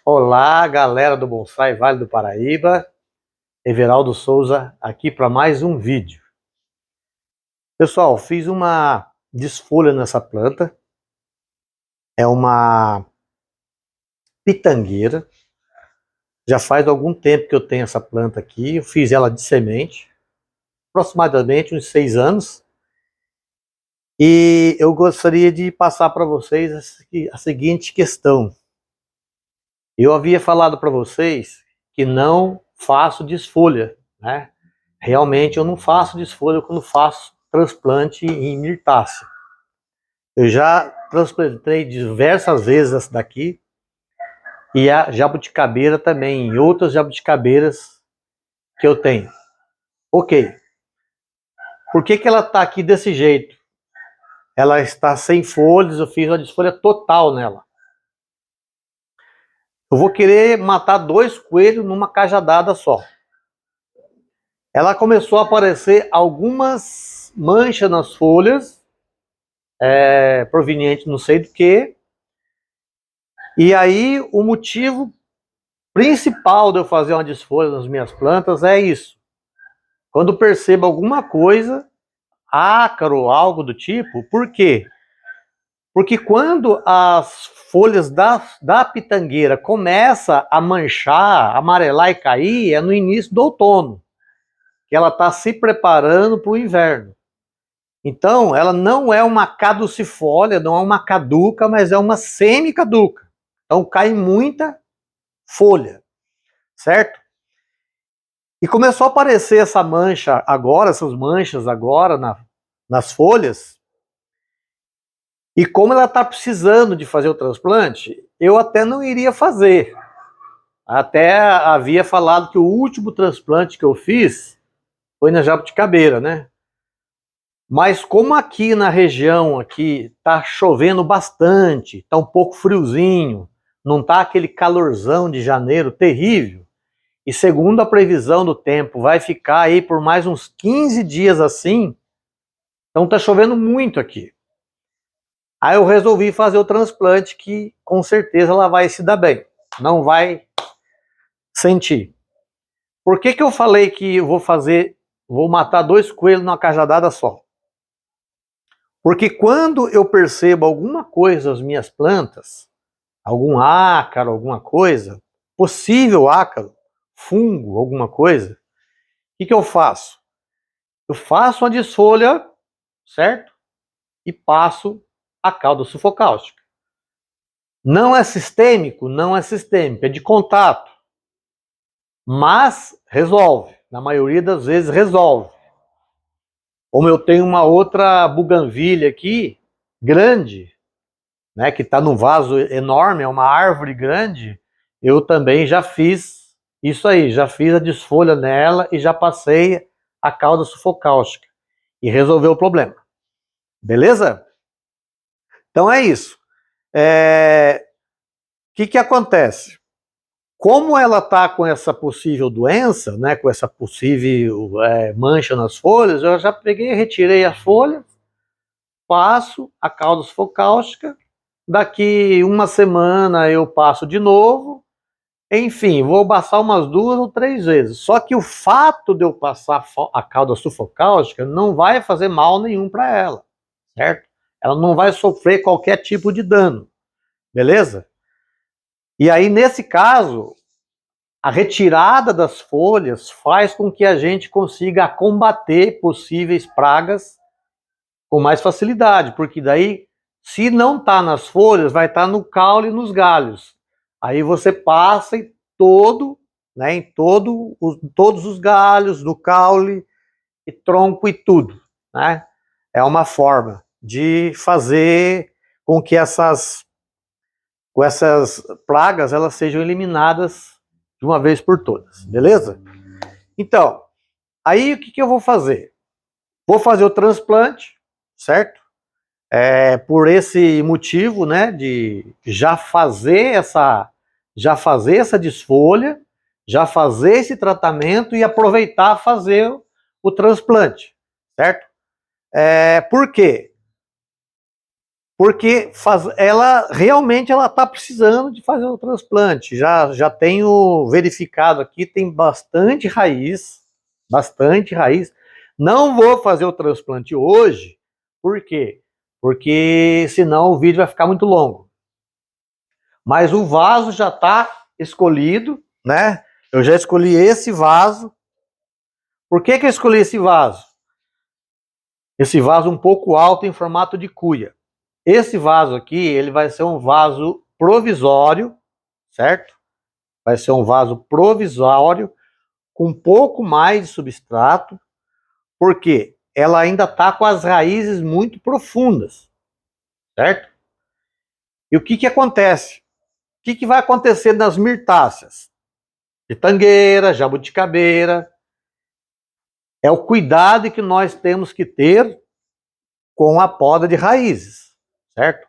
Olá, galera do Bonsai Vale do Paraíba. Everaldo Souza aqui para mais um vídeo. Pessoal, fiz uma desfolha nessa planta. É uma pitangueira. Já faz algum tempo que eu tenho essa planta aqui. Eu fiz ela de semente, aproximadamente uns 6 anos. E eu gostaria de passar para vocês a seguinte questão. Eu havia falado para vocês que não faço desfolha, né? Realmente eu não faço desfolha quando faço transplante em mirtácea. Eu já transplantei diversas vezes essa daqui e a jabuticabeira também, em outras jabuticabeiras que eu tenho. Ok. Por que ela está aqui desse jeito? Ela está sem folhas, eu fiz uma desfolha total nela. Eu vou querer matar 2 coelhos numa cajadada só. Ela começou a aparecer algumas manchas nas folhas, provenientes não sei do que. E aí o motivo principal de eu fazer uma desfolha nas minhas plantas é isso. Quando percebo alguma coisa, ácaro, algo do tipo, por quê? Porque quando as folhas da pitangueira começam a manchar, amarelar e cair, é no início do outono, que ela está se preparando para o inverno. Então, ela não é uma caducifólia, não é uma caduca, mas é uma semi-caduca. Então, cai muita folha, certo? E começou a aparecer essa mancha agora, essas manchas agora nas folhas. E como ela está precisando de fazer o transplante, eu até não iria fazer. Até havia falado que o último transplante que eu fiz foi na jabuticabeira, né? Mas como aqui na região aqui tá chovendo bastante, tá um pouco friozinho, não tá aquele calorzão de janeiro terrível, e segundo a previsão do tempo vai ficar aí por mais uns 15 dias assim, então tá chovendo muito aqui. Aí eu resolvi fazer o transplante que com certeza ela vai se dar bem, não vai sentir. Por que eu falei que eu vou matar 2 coelhos numa cajadada só? Porque quando eu percebo alguma coisa nas minhas plantas, algum ácaro, alguma coisa, possível ácaro, fungo, alguma coisa, o que eu faço? Eu faço uma desfolha, certo? E passo a calda sulfocáustica. Não é sistêmico? Não é sistêmico, é de contato. Mas resolve, na maioria das vezes resolve. Como eu tenho uma outra buganvília aqui, grande, né, que está num vaso enorme, é uma árvore grande, eu também já fiz isso aí, já fiz a desfolha nela e já passei a calda sulfocáustica e resolveu o problema. Beleza? Então é isso. Que acontece? Como ela está com essa possível doença, né, com essa possível mancha nas folhas, eu já peguei, retirei a folha, passo a calda sulfocáustica, daqui uma semana eu passo de novo, enfim, vou passar umas 2 ou 3 vezes. Só que o fato de eu passar a calda sulfocáustica não vai fazer mal nenhum para ela, certo? Ela não vai sofrer qualquer tipo de dano, beleza? E aí, nesse caso, a retirada das folhas faz com que a gente consiga combater possíveis pragas com mais facilidade, porque daí, se não está nas folhas, vai estar no caule e nos galhos. Aí você passa em todo, né, todos os galhos, do caule, e tronco e tudo, né? É uma forma de fazer com que essas pragas elas sejam eliminadas de uma vez por todas, beleza? Então, aí o que eu vou fazer? Vou fazer o transplante, certo? Por esse motivo, né, de já fazer essa desfolha, já fazer esse tratamento e aproveitar fazer o transplante, certo? Por quê? porque ela realmente está precisando de fazer o transplante. Já tenho verificado aqui, tem bastante raiz, bastante raiz. Não vou fazer o transplante hoje, por quê? Porque senão o vídeo vai ficar muito longo. Mas o vaso já está escolhido, né? Eu já escolhi esse vaso. Por que eu escolhi esse vaso? Esse vaso um pouco alto em formato de cuia. Esse vaso aqui, ele vai ser um vaso provisório, certo? Vai ser um vaso provisório com um pouco mais de substrato, porque ela ainda está com as raízes muito profundas, certo? E o que acontece? O que vai acontecer nas mirtáceas? Pitangueira, jabuticabeira. É o cuidado que nós temos que ter com a poda de raízes, certo?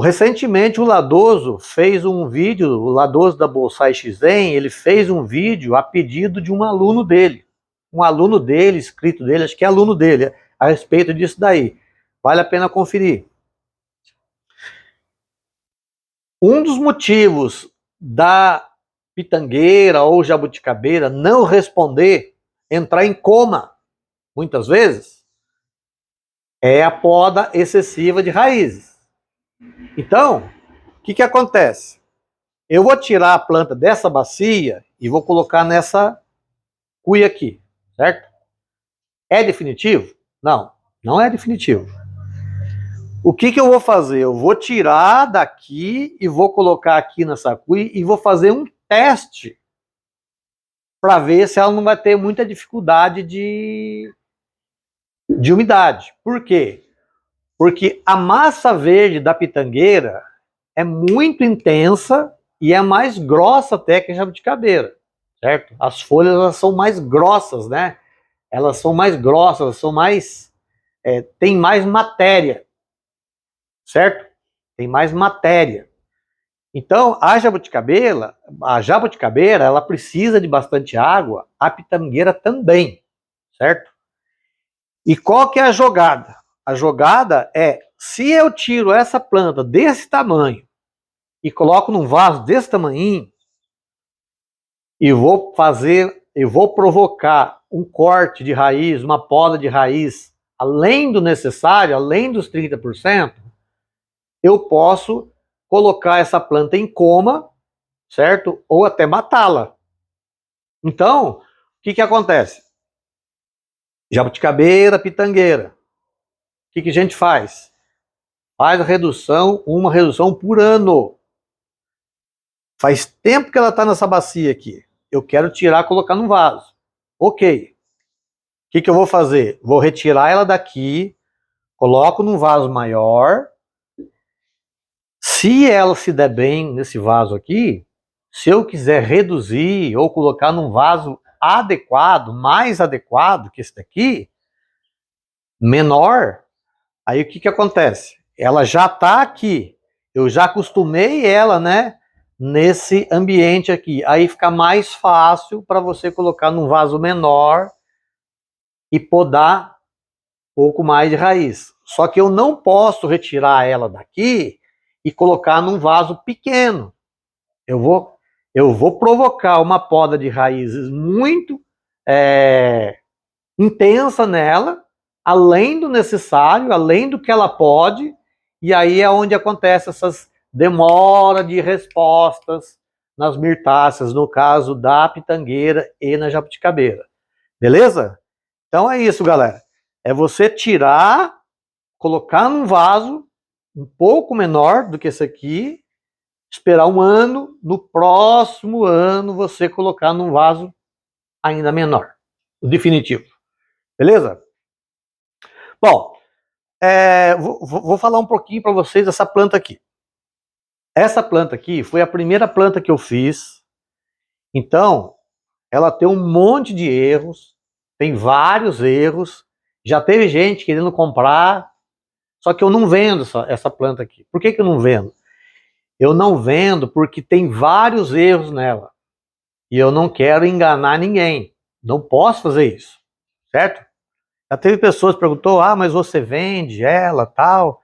Recentemente o Ladoso fez um vídeo, o Ladoso da Bonsai XEN, ele fez um vídeo a pedido de um aluno dele, inscrito dele, acho que é aluno dele, a respeito disso daí. Vale a pena conferir. Um dos motivos da pitangueira ou jabuticabeira não responder, entrar em coma, muitas vezes, é a poda excessiva de raízes. Então, o que acontece? Eu vou tirar a planta dessa bacia e vou colocar nessa cuia aqui, certo? É definitivo? Não, não é definitivo. O que eu vou fazer? Eu vou tirar daqui e vou colocar aqui nessa cuia e vou fazer um teste para ver se ela não vai ter muita dificuldade de umidade. Por quê? Porque a massa verde da pitangueira é muito intensa e é mais grossa até que a jabuticabeira, certo? As folhas elas são mais grossas, né? Elas são mais grossas, elas são mais... tem mais matéria, certo? Tem mais matéria. Então, a jabuticabeira, ela precisa de bastante água, a pitangueira também, certo? E qual que é a jogada? A jogada é, se eu tiro essa planta desse tamanho e coloco num vaso desse tamanho e vou provocar um corte de raiz, uma poda de raiz além do necessário, além dos 30%, eu posso colocar essa planta em coma, certo? Ou até matá-la. Então, o que acontece? Jabuticabeira, pitangueira. O que a gente faz? Faz a redução, uma redução por ano. Faz tempo que ela está nessa bacia aqui. Eu quero tirar e colocar num vaso. Ok. O que eu vou fazer? Vou retirar ela daqui, coloco num vaso maior. Se ela se der bem nesse vaso aqui, se eu quiser reduzir ou colocar num vaso adequado, mais adequado que esse daqui, menor, aí o que acontece? Ela já está aqui, eu já acostumei ela, né, nesse ambiente aqui. Aí fica mais fácil para você colocar num vaso menor e podar um pouco mais de raiz. Só que eu não posso retirar ela daqui e colocar num vaso pequeno. Eu vou provocar uma poda de raízes muito intensa nela, além do necessário, além do que ela pode, e aí é onde acontece essas demoras de respostas nas mirtáceas, no caso da pitangueira e na jabuticabeira. Beleza? Então é isso, galera. É você tirar, colocar num vaso um pouco menor do que esse aqui, esperar um ano, no próximo ano você colocar num vaso ainda menor, o definitivo. Beleza? Bom, vou falar um pouquinho para vocês dessa planta aqui. Essa planta aqui foi a primeira planta que eu fiz, então ela tem um monte de erros, tem vários erros, já teve gente querendo comprar, só que eu não vendo essa planta aqui. Por que eu não vendo? Eu não vendo porque tem vários erros nela. E eu não quero enganar ninguém. Não posso fazer isso. Certo? Já teve pessoas que perguntou, mas você vende ela, tal?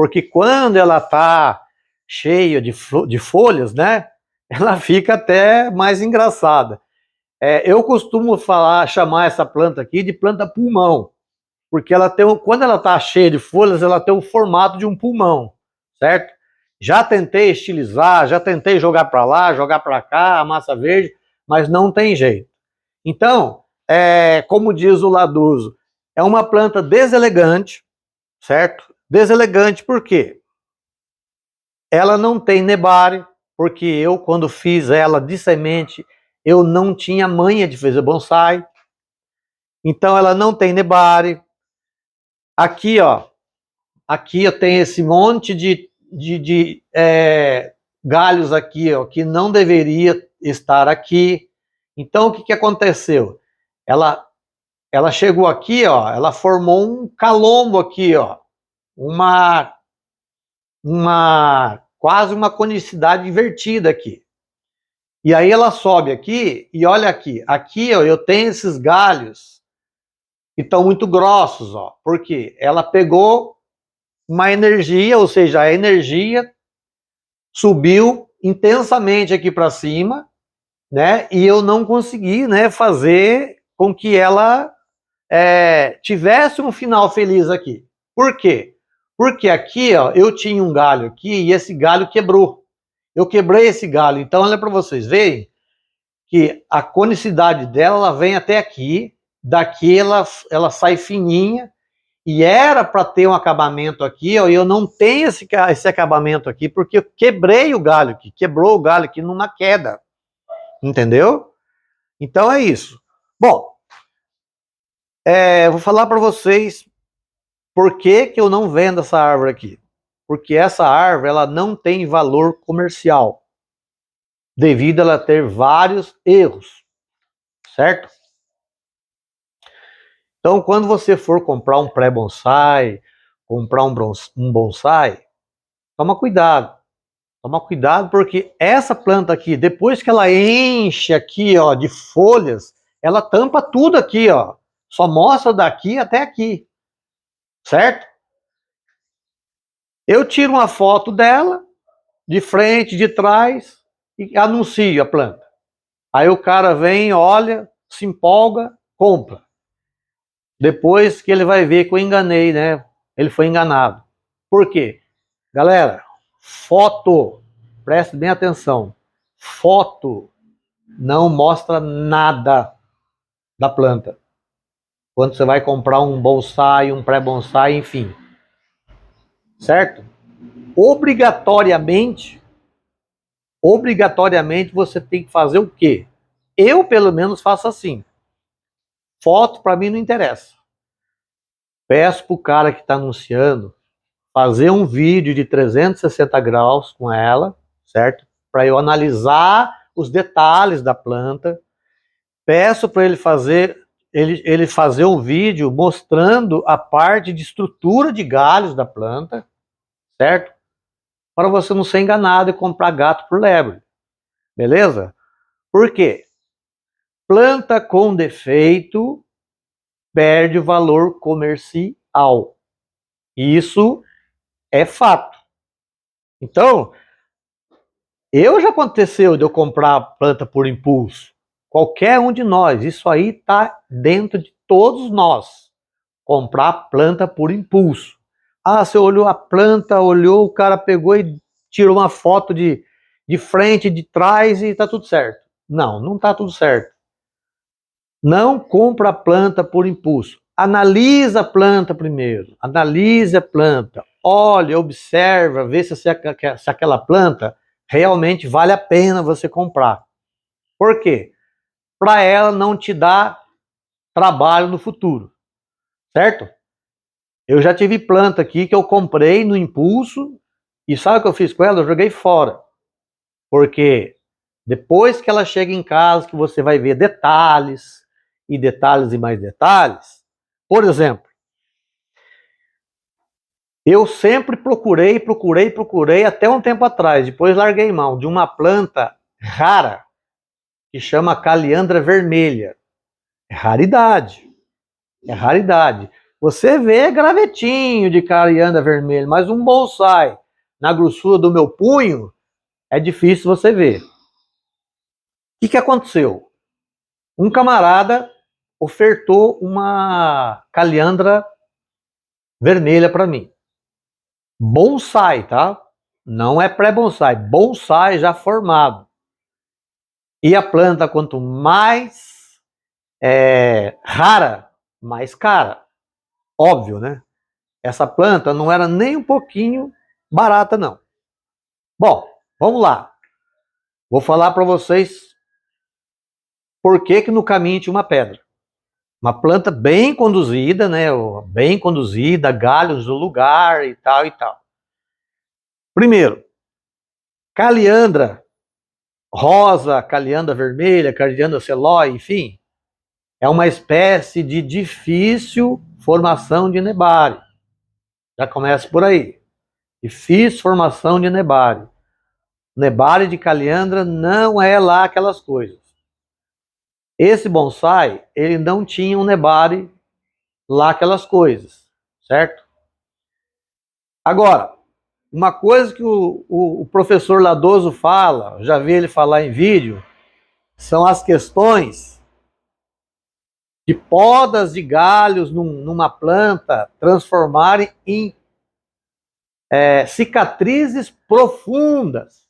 Porque quando ela está cheia de folhas, né, ela fica até mais engraçada. Eu costumo chamar essa planta aqui de planta pulmão, porque ela quando ela está cheia de folhas, ela tem o formato de um pulmão, certo? Já tentei estilizar, já tentei jogar para lá, jogar para cá, a massa verde, mas não tem jeito. Então, como diz o Laduso, é uma planta deselegante, certo? Deselegante por quê? Ela não tem nebário, porque eu, quando fiz ela de semente, eu não tinha manha de fazer bonsai. Então, ela não tem nebário. Aqui, ó, aqui eu tenho esse monte de galhos aqui, ó, que não deveria estar aqui. Então, o que aconteceu? Ela chegou aqui, ó, ela formou um calombo aqui, ó, quase uma conicidade invertida aqui. E aí ela sobe aqui e olha aqui. Aqui, ó, eu tenho esses galhos que estão muito grossos, ó, porque ela pegou uma energia, ou seja, a energia subiu intensamente aqui para cima, né? E eu não consegui, né, fazer com que ela tivesse um final feliz aqui. Por quê? Porque aqui, ó, eu tinha um galho aqui e esse galho quebrou. Eu quebrei esse galho. Então, olha para vocês verem que a conicidade dela ela vem até aqui, daqui ela sai fininha, e era para ter um acabamento aqui, ó, e eu não tenho esse acabamento aqui, porque eu quebrei o galho aqui, quebrou o galho aqui numa queda. Entendeu? Então é isso. Bom, vou falar para vocês por que eu não vendo essa árvore aqui. Porque essa árvore ela não tem valor comercial, devido a ela ter vários erros, certo? Então, quando você for comprar um pré-bonsai, comprar um bonsai, toma cuidado. Toma cuidado porque essa planta aqui, depois que ela enche aqui, ó, de folhas, ela tampa tudo aqui, ó. Só mostra daqui até aqui, certo? Eu tiro uma foto dela, de frente, de trás, e anuncio a planta. Aí o cara vem, olha, se empolga, compra. Depois que ele vai ver que eu enganei, né? Ele foi enganado. Por quê? Galera, foto, preste bem atenção. Foto não mostra nada da planta. Quando você vai comprar um bonsai, um pré-bonsai, enfim. Certo? Obrigatoriamente você tem que fazer o quê? Eu, pelo menos, faço assim. Foto, para mim, não interessa. Peço para o cara que está anunciando fazer um vídeo de 360 graus com ela, certo? Para eu analisar os detalhes da planta. Peço para ele fazer um vídeo mostrando a parte de estrutura de galhos da planta, certo? Para você não ser enganado e comprar gato por lebre. Beleza? Por quê? Planta com defeito perde o valor comercial. Isso é fato. Então, já aconteceu de eu comprar planta por impulso. Qualquer um de nós. Isso aí está dentro de todos nós. Comprar planta por impulso. Ah, você olhou a planta, olhou, o cara pegou e tirou uma foto de frente, de trás e está tudo certo. Não, não está tudo certo. Não compra a planta por impulso. Analisa a planta primeiro. Analise a planta. Olha, observa, vê se aquela planta realmente vale a pena você comprar. Por quê? Para ela não te dar trabalho no futuro. Certo? Eu já tive planta aqui que eu comprei no impulso e sabe o que eu fiz com ela? Eu joguei fora. Porque depois que ela chega em casa, que você vai ver detalhes e detalhes e mais detalhes. Por exemplo, eu sempre procurei até um tempo atrás, depois larguei mão de uma planta rara que chama caliandra vermelha. É raridade. É raridade. Você vê gravetinho de caliandra vermelha, mas um bonsai na grossura do meu punho é difícil você ver. O que aconteceu? Um camarada ofertou uma caliandra vermelha para mim. Bonsai, tá? Não é pré-bonsai, bonsai já formado. E a planta, quanto mais rara, mais cara. Óbvio, né? Essa planta não era nem um pouquinho barata, não. Bom, vamos lá. Vou falar para vocês por que no caminho tinha uma pedra. Uma planta bem conduzida, né? Bem conduzida, galhos no lugar e tal e tal. Primeiro, caliandra rosa, caliandra vermelha, caliandra celói, enfim, é uma espécie de difícil formação de nebário. Já começa por aí. Difícil formação de nebário. Nebário de caliandra não é lá aquelas coisas. Esse bonsai, ele não tinha um nebário lá aquelas coisas, certo? Agora, uma coisa que o professor Ladoso fala, já vi ele falar em vídeo, são as questões de podas de galhos numa planta transformarem em cicatrizes profundas.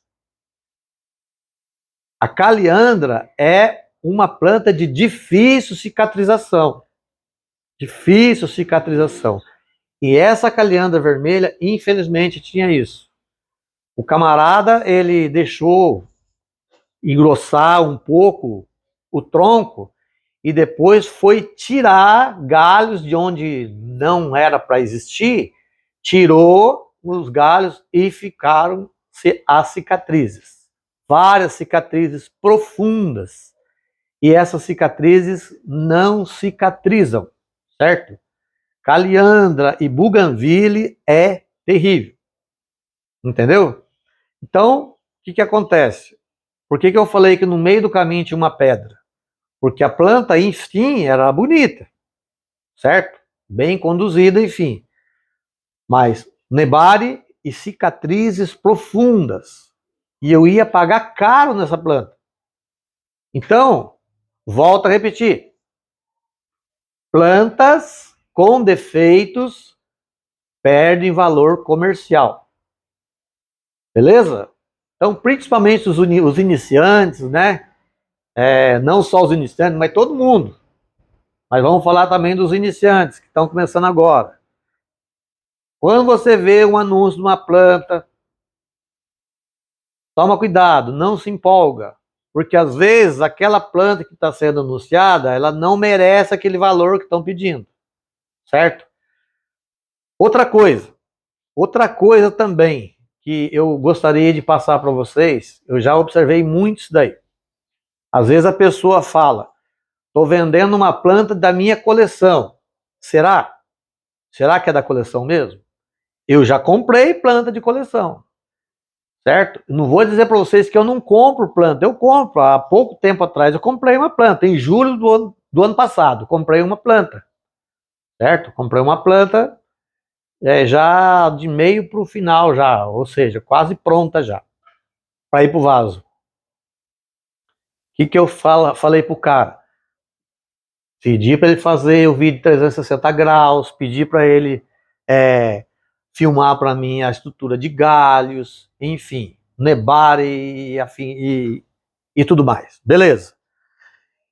A caliandra é uma planta de difícil cicatrização. Difícil cicatrização. E essa caliandra vermelha, infelizmente, tinha isso. O camarada, ele deixou engrossar um pouco o tronco e depois foi tirar galhos de onde não era para existir, tirou os galhos e ficaram as cicatrizes. Várias cicatrizes profundas. E essas cicatrizes não cicatrizam, certo? Caliandra e buganville é terrível. Entendeu? Então, o que acontece? Por que eu falei que no meio do caminho tinha uma pedra? Porque a planta, enfim, era bonita, certo? Bem conduzida, enfim. Mas nebare e cicatrizes profundas. E eu ia pagar caro nessa planta. Então, volto a repetir. Plantas com defeitos perdem valor comercial. Beleza? Então, principalmente os iniciantes, né? Não só os iniciantes, mas todo mundo. Mas vamos falar também dos iniciantes que estão começando agora. Quando você vê um anúncio de uma planta, toma cuidado, não se empolga. Porque às vezes aquela planta que está sendo anunciada, ela não merece aquele valor que estão pedindo. Certo? Outra coisa também que eu gostaria de passar para vocês, eu já observei muito isso daí. Às vezes a pessoa fala, estou vendendo uma planta da minha coleção. Será? Será que é da coleção mesmo? Eu já comprei planta de coleção, certo? Não vou dizer para vocês que eu não compro planta, eu compro. Há pouco tempo atrás eu comprei uma planta, em julho do ano passado, comprei uma planta, certo? Comprei uma planta já de meio para o final já, ou seja, quase pronta já, para ir para o vaso. O que eu falei para o cara? Pedi para ele fazer o vídeo de 360 graus, pedi para ele filmar para mim a estrutura de galhos, enfim, nebare e tudo mais. Beleza.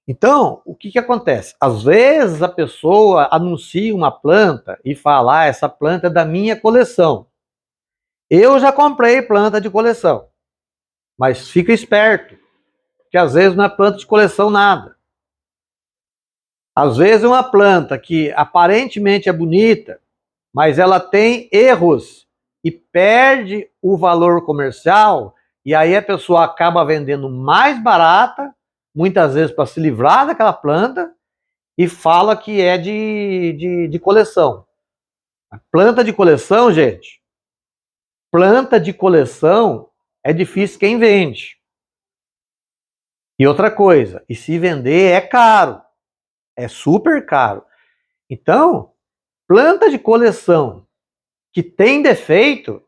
Então, o que acontece? Às vezes a pessoa anuncia uma planta e fala, essa planta é da minha coleção. Eu já comprei planta de coleção, mas fica esperto, porque às vezes não é planta de coleção nada. Às vezes é uma planta que aparentemente é bonita, mas ela tem erros e perde o valor comercial, e aí a pessoa acaba vendendo mais barata, muitas vezes para se livrar daquela planta, e fala que é de coleção. A planta de coleção, gente, planta de coleção é difícil quem vende. E outra coisa, e se vender é caro, é super caro. Então, planta de coleção que tem defeito,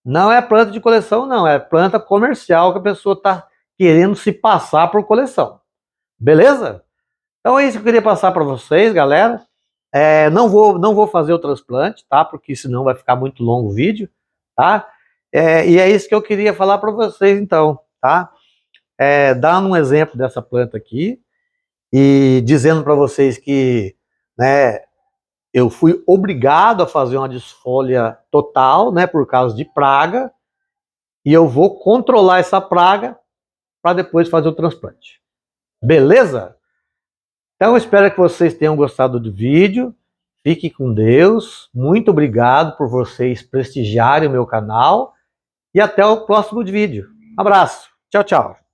não é planta de coleção, não. É planta comercial que a pessoa está querendo se passar por coleção. Beleza? Então é isso que eu queria passar para vocês, galera. Não vou fazer o transplante, tá? Porque senão vai ficar muito longo o vídeo, tá? E é isso que eu queria falar para vocês, então, tá? Dando um exemplo dessa planta aqui e dizendo para vocês que, né, eu fui obrigado a fazer uma desfolha total, né, por causa de praga, e eu vou controlar essa praga para depois fazer o transplante. Beleza? Então eu espero que vocês tenham gostado do vídeo. Fique com Deus. Muito obrigado por vocês prestigiarem o meu canal e até o próximo vídeo. Abraço. Tchau, tchau.